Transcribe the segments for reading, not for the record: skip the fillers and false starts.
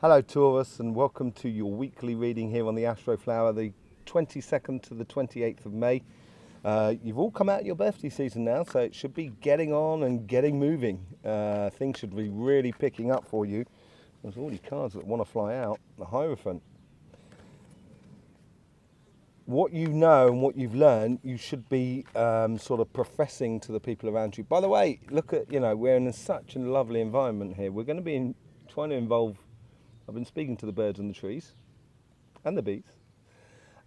Hello Taurus, and welcome to your weekly reading here on the Astroflower, the 22nd to the 28th of May. You've all come out your birthday season now, so it should be getting on and getting moving. Things should be really picking up for you. There's already cards that want to fly out. The Hierophant. What you know and what you've learned, you should be sort of professing to the people around you. By the way, look at, we're in such a lovely environment here. We're going to be trying to involve, I've been speaking to the birds and the trees and the bees.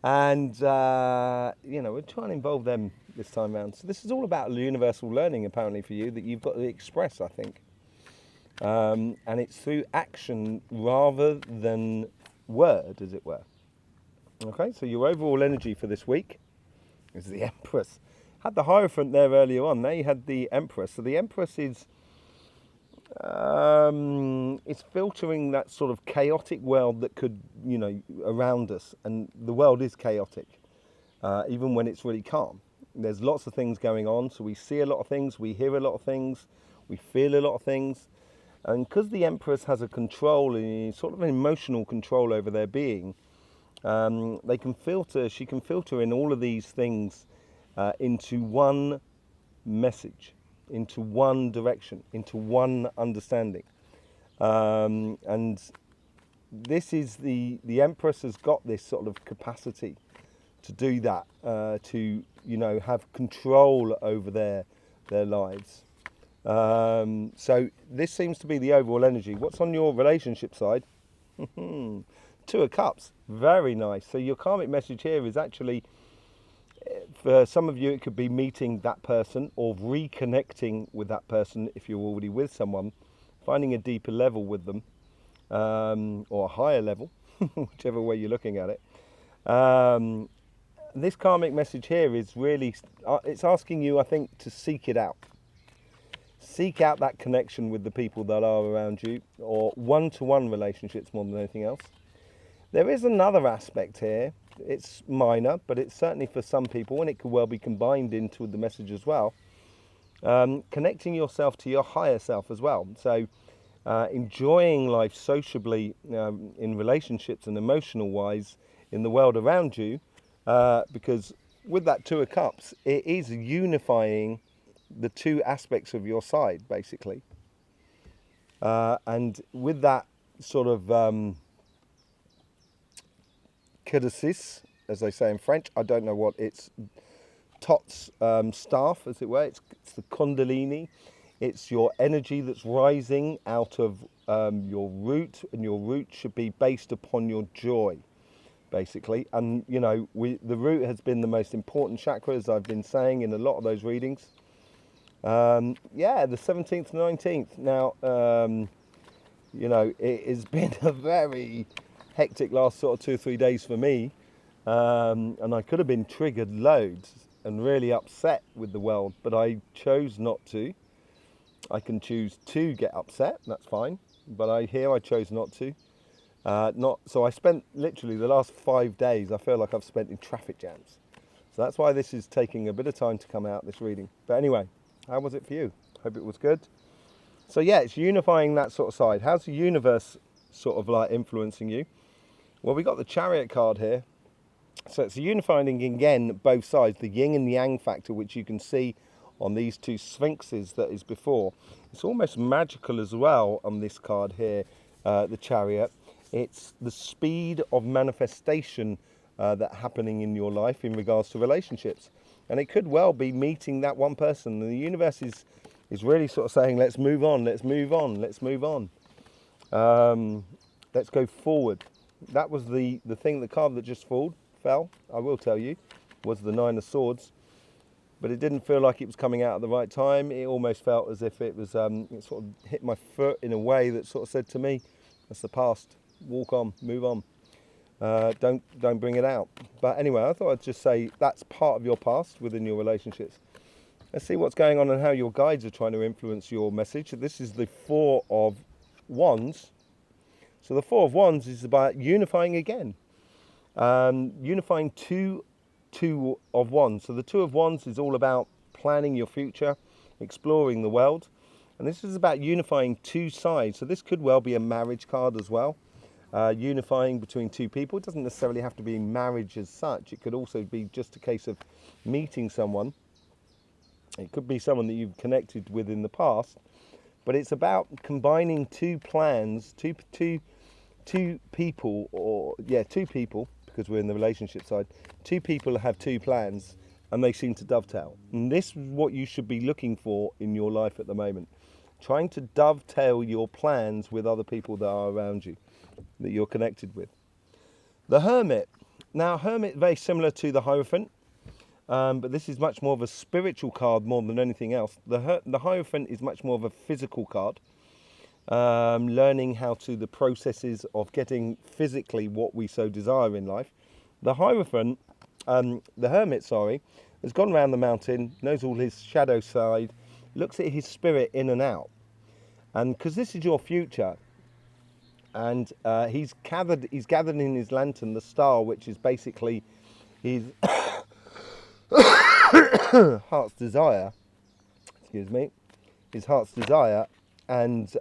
And, we're trying to involve them this time around. So this is all about universal learning, apparently, for you, that you've got to express, I think. And it's through action rather than word, as it were. Okay, so your overall energy for this week is the Empress. Had the Hierophant there earlier on. Now you had the Empress. So the Empress is it's filtering that sort of chaotic world that could, around us. And the world is chaotic, even when it's really calm. There's lots of things going on. So we see a lot of things, we hear a lot of things, we feel a lot of things. And because the Empress has a control, sort of an emotional control over their being, she can filter in all of these things into one message, into one direction, into one understanding. And this is the Empress has got this sort of capacity to do that, to, have control over their lives. So this seems to be the overall energy. What's on your relationship side? Two of Cups, very nice. So your karmic message here is actually, for some of you, it could be meeting that person or reconnecting with that person if you're already with someone, finding a deeper level with them, or a higher level, whichever way you're looking at it. This karmic message here is really, it's asking you, I think, to seek it out. Seek out that connection with the people that are around you, or one-to-one relationships more than anything else. There is another aspect here. It's minor, but it's certainly for some people, and it could well be combined into the message as well. Connecting yourself to your higher self as well. So enjoying life sociably, in relationships and emotional wise in the world around you, because with that Two of Cups, it is unifying the two aspects of your side, basically. And with that sort of caducis, as they say in French, I don't know what it's, Tot's staff, as it were. It's the Kundalini. It's your energy that's rising out of your root, and your root should be based upon your joy, basically. And the root has been the most important chakra, as I've been saying in a lot of those readings. The 17th and 19th. Now, it has been a very hectic last sort of 2 or 3 days for me, and I could have been triggered loads and really upset with the world, but I chose not to. I can choose to get upset, that's fine, but I chose not to. So I spent literally the last 5 days, I feel like I've spent in traffic jams. So that's why this is taking a bit of time to come out, this reading. But anyway, how was it for you? Hope it was good. So yeah, it's unifying that sort of side. How's the universe sort of like influencing you? Well, we got the Chariot card here. So it's unifying again both sides, the yin and yang factor, which you can see on these two sphinxes that is before. It's almost magical as well on this card here, the Chariot. It's the speed of manifestation that's happening in your life in regards to relationships. And it could well be meeting that one person. And the universe is really sort of saying, let's move on, let's move on, let's move on. Let's go forward. That was the thing, the card that just fell, I will tell you, was the Nine of Swords. But it didn't feel like it was coming out at the right time. It almost felt as if it was, it sort of hit my foot in a way that sort of said to me, that's the past, walk on, move on. Don't bring it out. But anyway, I thought I'd just say that's part of your past within your relationships. Let's see what's going on and how your guides are trying to influence your message. This is the Four of Wands. So the Four of Wands is about unifying again. Unifying two of Wands. So the Two of Wands is all about planning your future, exploring the world. And this is about unifying two sides. So this could well be a marriage card as well. unifying between two people. It doesn't necessarily have to be marriage as such. It could also be just a case of meeting someone. It could be someone that you've connected with in the past, but it's about combining two plans, two people, two people, because we're in the relationship side. Two people have two plans, and they seem to dovetail. And this is what you should be looking for in your life at the moment. Trying to dovetail your plans with other people that are around you, that you're connected with. The Hermit. Now, Hermit, very similar to the Hierophant, but this is much more of a spiritual card more than anything else. The Hierophant is much more of a physical card, learning how to the processes of getting physically what we so desire in life. The Hierophant, the Hermit, has gone around the mountain, knows all his shadow side, looks at his spirit in and out. And because this is your future, and he's gathered in his lantern the star, which is basically his heart's desire. Excuse me, his heart's desire, and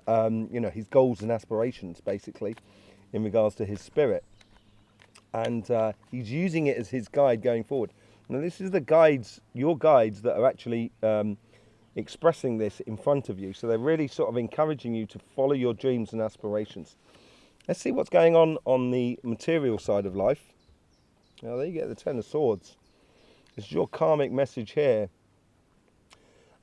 his goals and aspirations, basically, in regards to his spirit. And he's using it as his guide going forward. Now, this is the guides, your guides, that are actually expressing this in front of you. So they're really sort of encouraging you to follow your dreams and aspirations. Let's see what's going on the material side of life. Now, there you get the Ten of Swords. This is your karmic message here.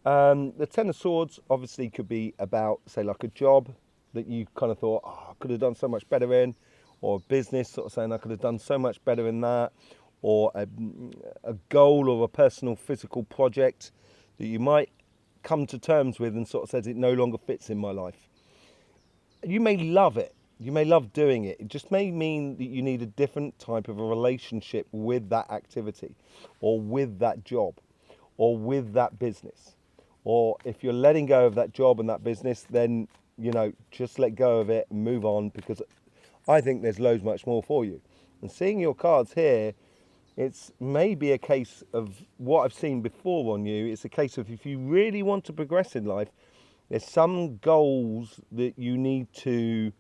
The Ten of Swords obviously could be about, say, like a job that you kind of thought, I could have done so much better in, or a business sort of saying I could have done so much better in that, or a goal or a personal physical project that you might come to terms with and sort of says it no longer fits in my life. You may love it. You may love doing it. It just may mean that you need a different type of a relationship with that activity, or with that job, or with that business. Or if you're letting go of that job and that business, then, just let go of it and move on, because I think there's loads much more for you. And seeing your cards here, it's maybe a case of what I've seen before on you. It's a case of if you really want to progress in life, there's some goals that you need to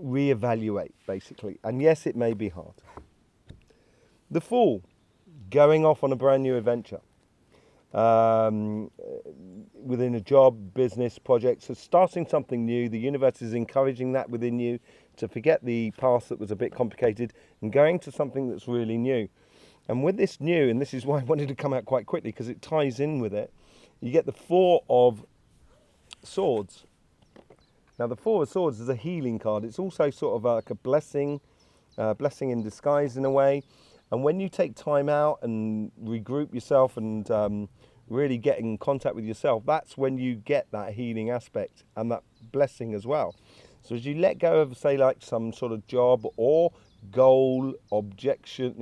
reevaluate, basically. And yes, it may be hard. The Fool, going off on a brand new adventure. Within a job, business, project. So starting something new. The universe is encouraging that within you to forget the past that was a bit complicated and going to something that's really new. And with this new, and this is why I wanted to come out quite quickly because it ties in with it, you get the Four of Swords. Now, the Four of Swords is a healing card. It's also sort of like a blessing in disguise in a way. And when you take time out and regroup yourself and really get in contact with yourself, that's when you get that healing aspect and that blessing as well. So as you let go of, say, like some sort of job or goal, objection,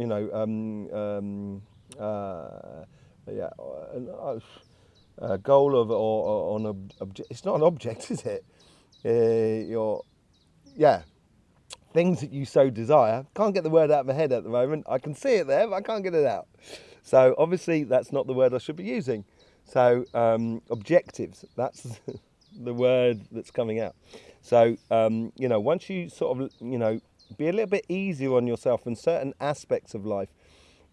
goal of or on object. It's not an object, is it? Things that you so desire. Can't get the word out of my head at the moment. I can see it there, but I can't get it out. So obviously that's not the word I should be using. So objectives, that's the word that's coming out. So, once you sort of, be a little bit easier on yourself in certain aspects of life,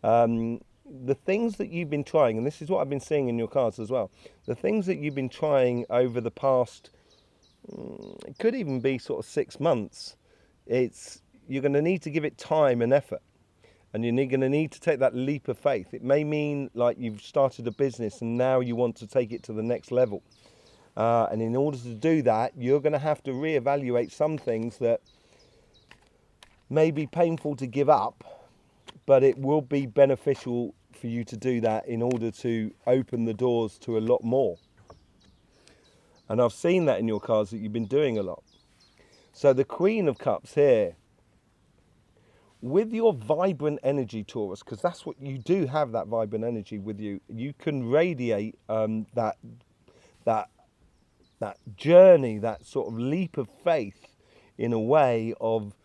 the things that you've been trying, and this is what I've been seeing in your cards as well, the things that you've been trying over the past, it could even be sort of 6 months, you're going to need to give it time and effort. And you're going to need to take that leap of faith. It may mean like you've started a business and now you want to take it to the next level. And in order to do that, you're going to have to reevaluate some things that may be painful to give up, but it will be beneficial for you to do that in order to open the doors to a lot more. And I've seen that in your cards that you've been doing a lot. So the Queen of Cups here, with your vibrant energy, Taurus, because that's what you do have, that vibrant energy with you. You can radiate that journey, that sort of leap of faith in a way of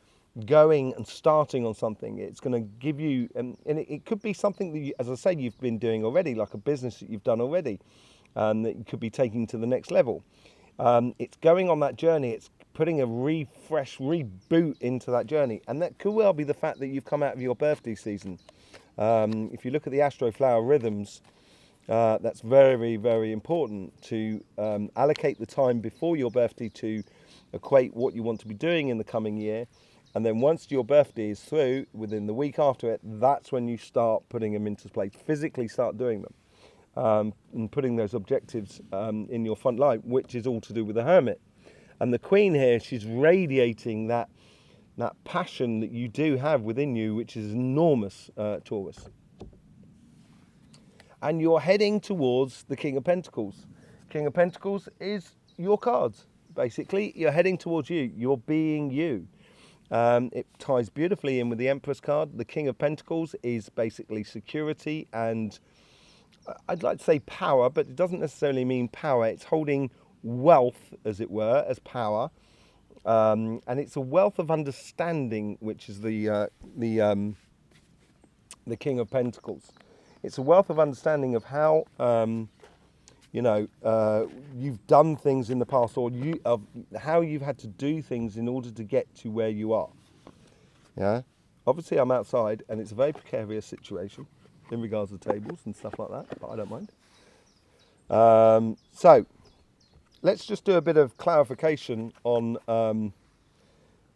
going and starting on something. It's going to give you, and it could be something that, you, as I say, you've been doing already, like a business that you've done already, that you could be taking to the next level. It's going on that journey. It's putting a refresh, reboot into that journey. And that could well be the fact that you've come out of your birthday season. If you look at the Astroflower rhythms, that's very, very important to allocate the time before your birthday to equate what you want to be doing in the coming year. And then once your birthday is through, within the week after it, that's when you start putting them into place, physically start doing them, and putting those objectives in your front line, which is all to do with the Hermit. And the Queen here, she's radiating that passion that you do have within you, which is enormous, Taurus. And you're heading towards the King of Pentacles. King of Pentacles is your cards. Basically, you're heading towards you. You're being you. It ties beautifully in with the Empress card. The King of Pentacles is basically security and I'd like to say power, but it doesn't necessarily mean power. It's holding wealth, as it were, as power. And it's a wealth of understanding, which is the King of Pentacles. It's a wealth of understanding of how, you've done things in the past, or how you've had to do things in order to get to where you are. Yeah. Obviously, I'm outside, and it's a very precarious situation in regards to tables and stuff like that, but I don't mind. So, let's just do a bit of clarification on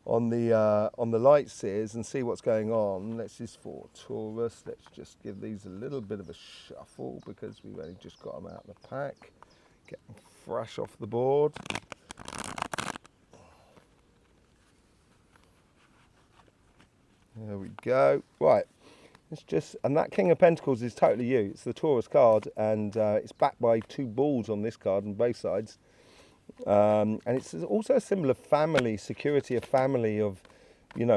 the light seers and see what's going on. This is for Taurus. Let's just give these a little bit of a shuffle because we've only just got them out of the pack. Get them fresh off the board. There we go. Right. And that King of Pentacles is totally you. It's the Taurus card, and it's backed by two balls on this card on both sides. And it's also a symbol of family, security of family, of,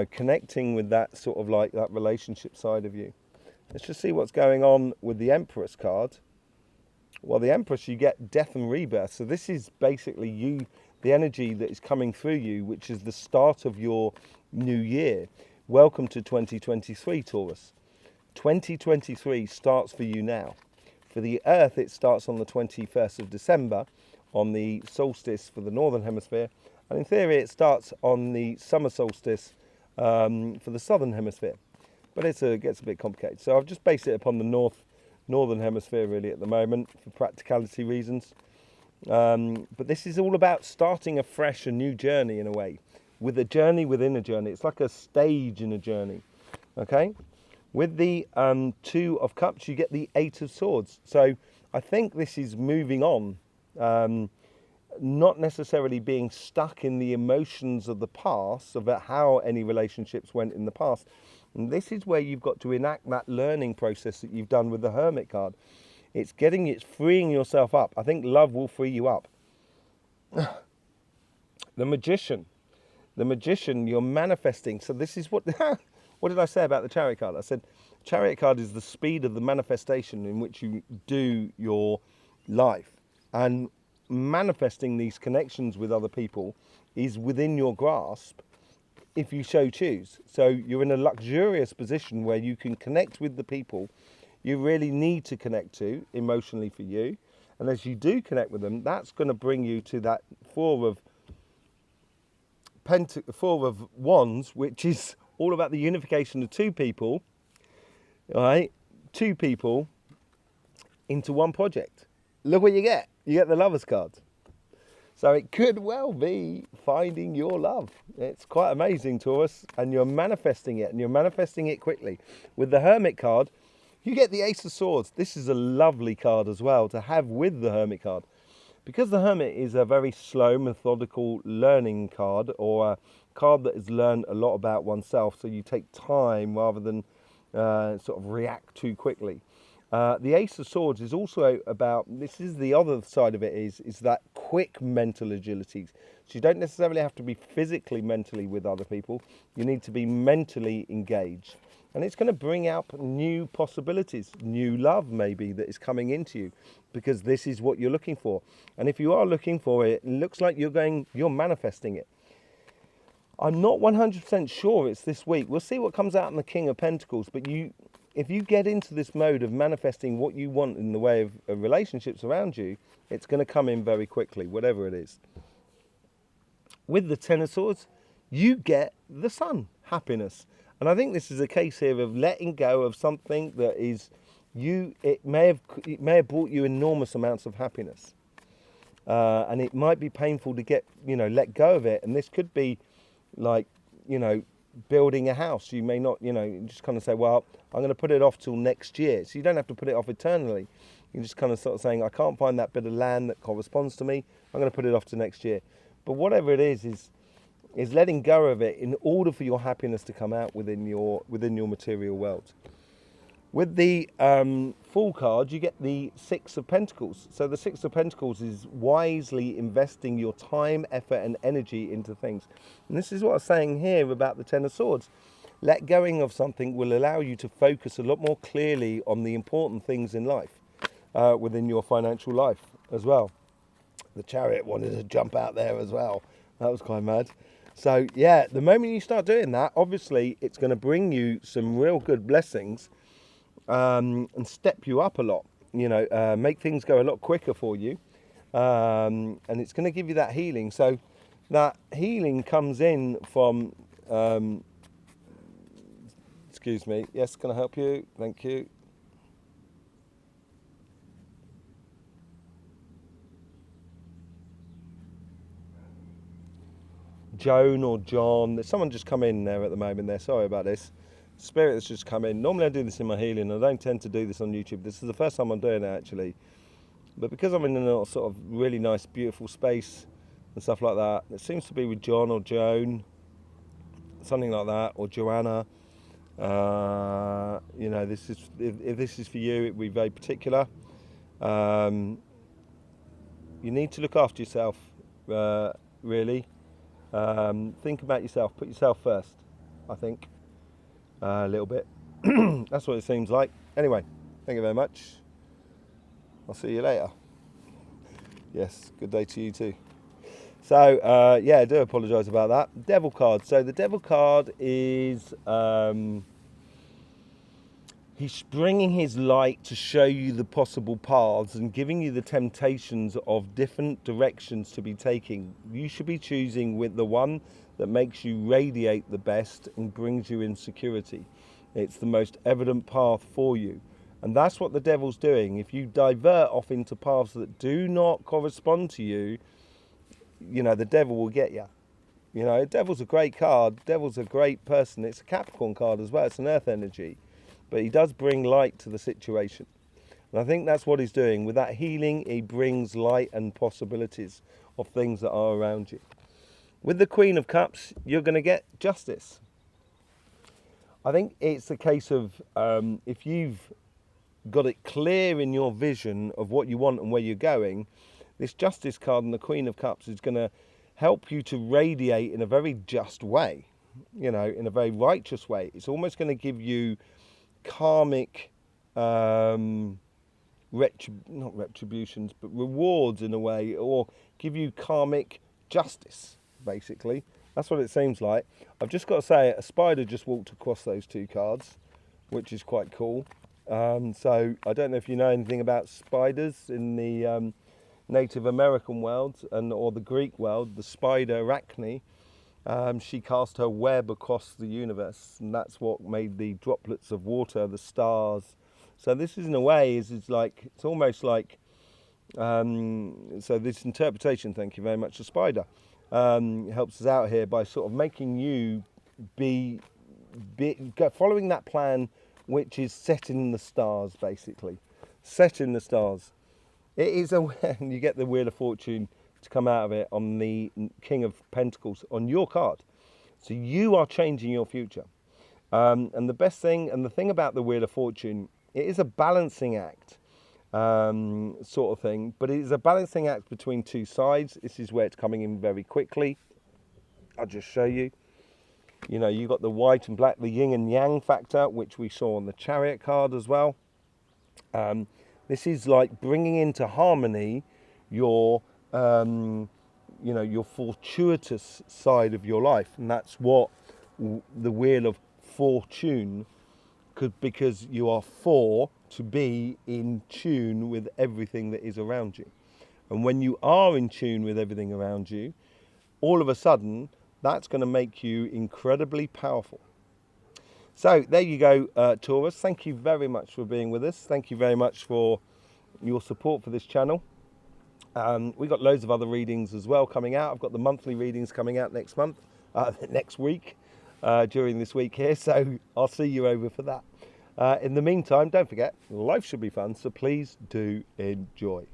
connecting with that sort of like that relationship side of you. Let's just see what's going on with the Empress card. Well, the Empress, you get death and rebirth. So this is basically you, the energy that is coming through you, which is the start of your new year. Welcome to 2023, Taurus. 2023 starts for you now. For the Earth, it starts on the 21st of December, on the solstice for the Northern Hemisphere. And in theory, it starts on the summer solstice for the Southern Hemisphere. But it gets a bit complicated. So I've just based it upon the Northern Hemisphere, really, at the moment, for practicality reasons. But this is all about starting afresh, a new journey, in a way, with a journey within a journey. It's like a stage in a journey, okay? With the Two of Cups, you get the Eight of Swords. So I think this is moving on, not necessarily being stuck in the emotions of the past, about how any relationships went in the past. And this is where you've got to enact that learning process that you've done with the Hermit card. It's freeing yourself up. I think love will free you up. The Magician, you're manifesting. So this is what did I say about the Chariot card? I said Chariot card is the speed of the manifestation in which you do your life. And manifesting these connections with other people is within your grasp if you so choose. So you're in a luxurious position where you can connect with the people you really need to connect to emotionally for you. And as you do connect with them, that's going to bring you to that Four of Wands, which is all about the unification of two people, all right? Two people into one project. Look what you get. You get the Lovers card. So it could well be finding your love. It's quite amazing, Taurus, and you're manifesting it, and you're manifesting it quickly. With the Hermit card, you get the Ace of Swords. This is a lovely card as well to have with the Hermit card. Because the Hermit is a very slow, methodical learning card, or a card that has learned a lot about oneself, so you take time rather than sort of react too quickly. The Ace of Swords is also about, this is the other side of it, is that quick mental agility. So you don't necessarily have to be physically mentally with other people. You need to be mentally engaged. And it's going to bring out new possibilities, new love maybe that is coming into you, because this is what you're looking for. And if you are looking for it, it looks like you're manifesting it. I'm not 100% sure it's this week. We'll see what comes out in the King of Pentacles, but if you get into this mode of manifesting what you want in the way of relationships around you, it's going to come in very quickly, whatever it is. with the Ten of Swords, you get the Sun, happiness. And I think this is a case here of letting go of something that is it may have brought you enormous amounts of happiness. And it might be painful to get, let go of it. And this could be like, building a house. You may not, just kind of say, well, I'm going to put it off till next year. So you don't have to put it off eternally. You just kind of sort of saying, I can't find that bit of land that corresponds to me. I'm going to put it off to next year. But whatever it is letting go of it in order for your happiness to come out within your material world. With the Fool card, you get the Six of Pentacles. So the Six of Pentacles is wisely investing your time, effort and energy into things. And this is what I'm saying here about the Ten of Swords. Let going of something will allow you to focus a lot more clearly on the important things in life, within your financial life as well. The Chariot wanted to jump out there as well. That was quite mad. So yeah, the moment you start doing that, obviously it's going to bring you some real good blessings. And step you up a lot, make things go a lot quicker for you, and it's going to give you that healing. So that healing comes in from, excuse me, yes, can I help you? Thank you. Joan or John, there's someone just come in there at the moment there, sorry about this. Spirit that's just come in. Normally I do this in my healing. I don't tend to do this on YouTube. This is the first time I'm doing it actually. But because I'm in a sort of really nice, beautiful space and stuff like that, it seems to be with John or Joan, something like that, or Joanna. This is if this is for you, it will be very particular. You need to look after yourself, really. Think about yourself. Put yourself first, I think. A little bit. That's what it seems like. Anyway, thank you very much. I'll see you later. Yes, good day to you too. So, I do apologise about that. Devil card. So the Devil card is he's bringing his light to show you the possible paths and giving you the temptations of different directions to be taking. You should be choosing with the one that makes you radiate the best and brings you in security. It's the most evident path for you. And that's what the devil's doing. If you divert off into paths that do not correspond to you, the devil will get you. Devil's a great card. Devil's a great person. It's a Capricorn card as well. It's an earth energy. But he does bring light to the situation. And I think that's what he's doing. With that healing, he brings light and possibilities of things that are around you. With the Queen of Cups, you're going to get justice. I think it's a case of if you've got it clear in your vision of what you want and where you're going, this Justice card and the Queen of Cups is going to help you to radiate in a very just way, in a very righteous way. It's almost going to give you karmic, not retributions, but rewards in a way, or give you karmic justice. Basically, that's what it seems like. I've just got to say, a spider just walked across those two cards, which is quite cool. So I don't know if you know anything about spiders in the Native American world or the Greek world. The spider Arachne, she cast her web across the universe, and that's what made the droplets of water, the stars. So this is, in a way, it's almost like so this interpretation. Thank you very much, the spider. Helps us out here by sort of making you be following that plan, which is set in the stars, basically. Set in the stars. It is and you get the Wheel of Fortune to come out of it on the King of Pentacles on your card. So you are changing your future. And the best thing, and the thing about the Wheel of Fortune, it is a balancing act. Sort of thing, but it is a balancing act between two sides. This is where it's coming in very quickly. I'll just show you. You've got the white and black, the yin and yang factor, which we saw on the Chariot card as well. This is like bringing into harmony your fortuitous side of your life, and that's what the Wheel of Fortune could, because you are to be in tune with everything that is around you. And when you are in tune with everything around you, all of a sudden, that's going to make you incredibly powerful. So there you go, Taurus. Thank you very much for being with us. Thank you very much for your support for this channel. We've got loads of other readings as well coming out. I've got the monthly readings coming out next month, next week, during this week here. So I'll see you over for that. In the meantime, don't forget, life should be fun. So please do enjoy.